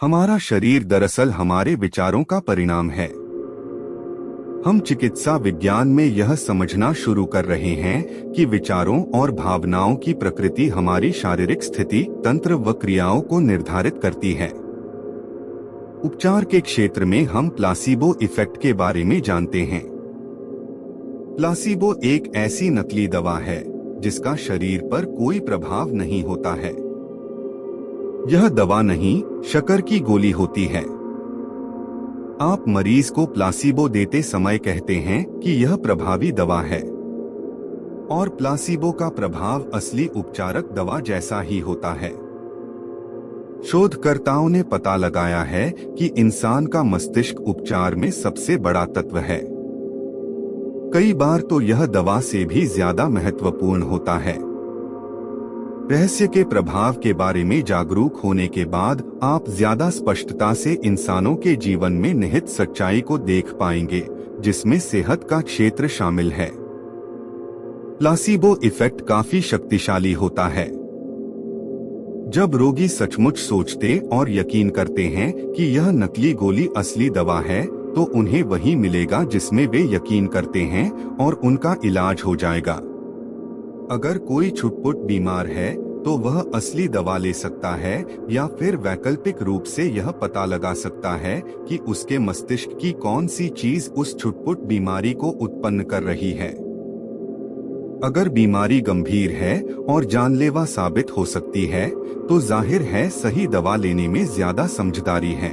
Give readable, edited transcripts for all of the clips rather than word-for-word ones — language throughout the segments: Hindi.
हमारा शरीर दरअसल हमारे विचारों का परिणाम है। हम चिकित्सा विज्ञान में यह समझना शुरू कर रहे हैं कि विचारों और भावनाओं की प्रकृति हमारी शारीरिक स्थिति, तंत्र व क्रियाओं को निर्धारित करती है। उपचार के क्षेत्र में हम प्लासीबो इफेक्ट के बारे में जानते हैं। प्लासीबो एक ऐसी नकली दवा है जिसका शरीर पर कोई प्रभाव नहीं होता है। यह दवा नहीं, शक्कर की गोली होती है। आप मरीज को प्लासीबो देते समय कहते हैं कि यह प्रभावी दवा है, और प्लासीबो का प्रभाव असली उपचारक दवा जैसा ही होता है। शोधकर्ताओं ने पता लगाया है कि इंसान का मस्तिष्क उपचार में सबसे बड़ा तत्व है। कई बार तो यह दवा से भी ज्यादा महत्वपूर्ण होता है। रहस्य के प्रभाव के बारे में जागरूक होने के बाद आप ज्यादा स्पष्टता से इंसानों के जीवन में निहित सच्चाई को देख पाएंगे, जिसमें सेहत का क्षेत्र शामिल है। प्लासीबो इफेक्ट काफी शक्तिशाली होता है। जब रोगी सचमुच सोचते और यकीन करते हैं कि यह नकली गोली असली दवा है, तो उन्हें वही मिलेगा जिसमें वे यकीन करते हैं, और उनका इलाज हो जाएगा। अगर कोई छुटपुट बीमार है तो वह असली दवा ले सकता है, या फिर वैकल्पिक रूप से यह पता लगा सकता है कि उसके मस्तिष्क की कौन सी चीज उस छुटपुट बीमारी को उत्पन्न कर रही है। अगर बीमारी गंभीर है और जानलेवा साबित हो सकती है, तो जाहिर है सही दवा लेने में ज्यादा समझदारी है।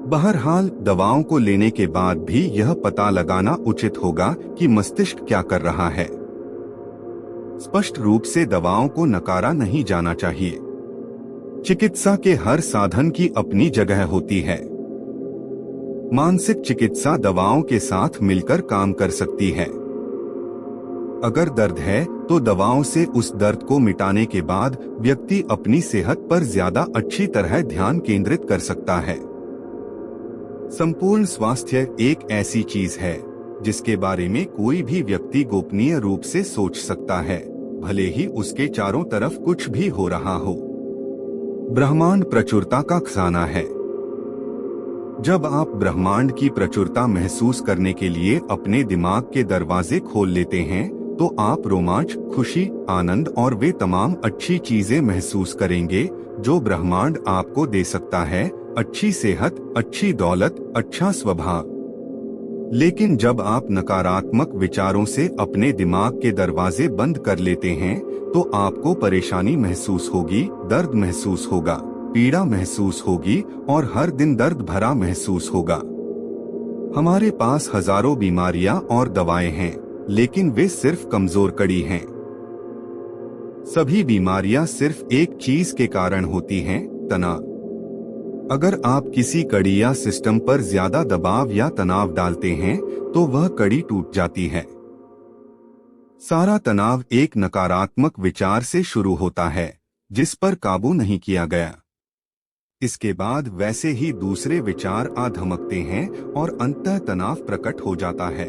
बहरहाल, दवाओं को लेने के बाद भी यह पता लगाना उचित होगा कि मस्तिष्क क्या कर रहा है। स्पष्ट रूप से दवाओं को नकारा नहीं जाना चाहिए। चिकित्सा के हर साधन की अपनी जगह होती है। मानसिक चिकित्सा दवाओं के साथ मिलकर काम कर सकती है। अगर दर्द है तो दवाओं से उस दर्द को मिटाने के बाद व्यक्ति अपनी सेहत पर ज्यादा अच्छी तरह ध्यान केंद्रित कर सकता है। संपूर्ण स्वास्थ्य एक ऐसी चीज है जिसके बारे में कोई भी व्यक्ति गोपनीय रूप से सोच सकता है, भले ही उसके चारों तरफ कुछ भी हो रहा हो। ब्रह्मांड प्रचुरता का खजाना है। जब आप ब्रह्मांड की प्रचुरता महसूस करने के लिए अपने दिमाग के दरवाजे खोल लेते हैं, तो आप रोमांच, खुशी, आनंद और वे तमाम अच्छी चीजें महसूस करेंगे जो ब्रह्मांड आपको दे सकता है। अच्छी सेहत, अच्छी दौलत, अच्छा स्वभाव। लेकिन जब आप नकारात्मक विचारों से अपने दिमाग के दरवाजे बंद कर लेते हैं, तो आपको परेशानी महसूस होगी, दर्द महसूस होगा, पीड़ा महसूस होगी, और हर दिन दर्द भरा महसूस होगा। हमारे पास हजारों बीमारियां और दवाएं हैं, लेकिन वे सिर्फ कमजोर कड़ी हैं। सभी बीमारियां सिर्फ एक चीज के कारण होती हैं, तनाव। अगर आप किसी कड़ी या सिस्टम पर ज्यादा दबाव या तनाव डालते हैं, तो वह कड़ी टूट जाती है। सारा तनाव एक नकारात्मक विचार से शुरू होता है, जिस पर काबू नहीं किया गया। इसके बाद वैसे ही दूसरे विचार आ धमकते हैं और अंततः तनाव प्रकट हो जाता है।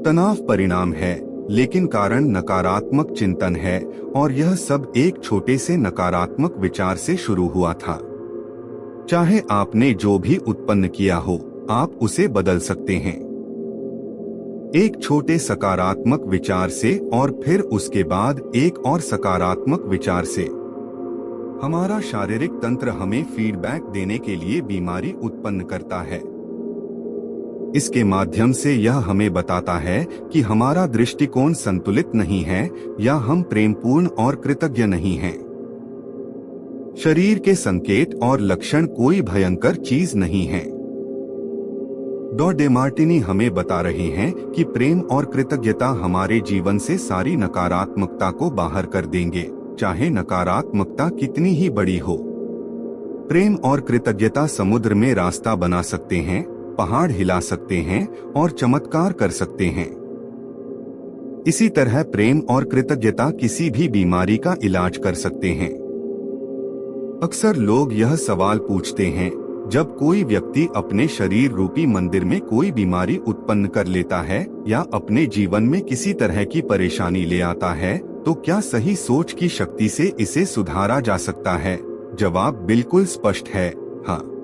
तनाव परिणाम है, लेकिन कारण नकारात्मक चिंतन है, और यह सब एक छोटे से नकारात्मक विचार से शुरू हुआ था। चाहे आपने जो भी उत्पन्न किया हो, आप उसे बदल सकते हैं। एक छोटे सकारात्मक विचार से, और फिर उसके बाद एक और सकारात्मक विचार से। हमारा शारीरिक तंत्र हमें फीडबैक देने के लिए बीमारी उत्पन्न करता है। इसके माध्यम से यह हमें बताता है कि हमारा दृष्टिकोण संतुलित नहीं है, या हम प्रेमपूर्ण और कृतज्ञ नहीं हैं। शरीर के संकेत और लक्षण कोई भयंकर चीज नहीं है। डॉ डेमार्टिनी हमें बता रहे हैं कि प्रेम और कृतज्ञता हमारे जीवन से सारी नकारात्मकता को बाहर कर देंगे, चाहे नकारात्मकता कितनी ही बड़ी हो। प्रेम और कृतज्ञता समुद्र में रास्ता बना सकते हैं, पहाड़ हिला सकते हैं, और चमत्कार कर सकते हैं। इसी तरह प्रेम और कृतज्ञता किसी भी बीमारी का इलाज कर सकते हैं। अक्सर लोग यह सवाल पूछते हैं, जब कोई व्यक्ति अपने शरीर रूपी मंदिर में कोई बीमारी उत्पन्न कर लेता है, या अपने जीवन में किसी तरह की परेशानी ले आता है, तो क्या सही सोच की शक्ति से इसे सुधारा जा सकता है? जवाब बिल्कुल स्पष्ट है, हाँ।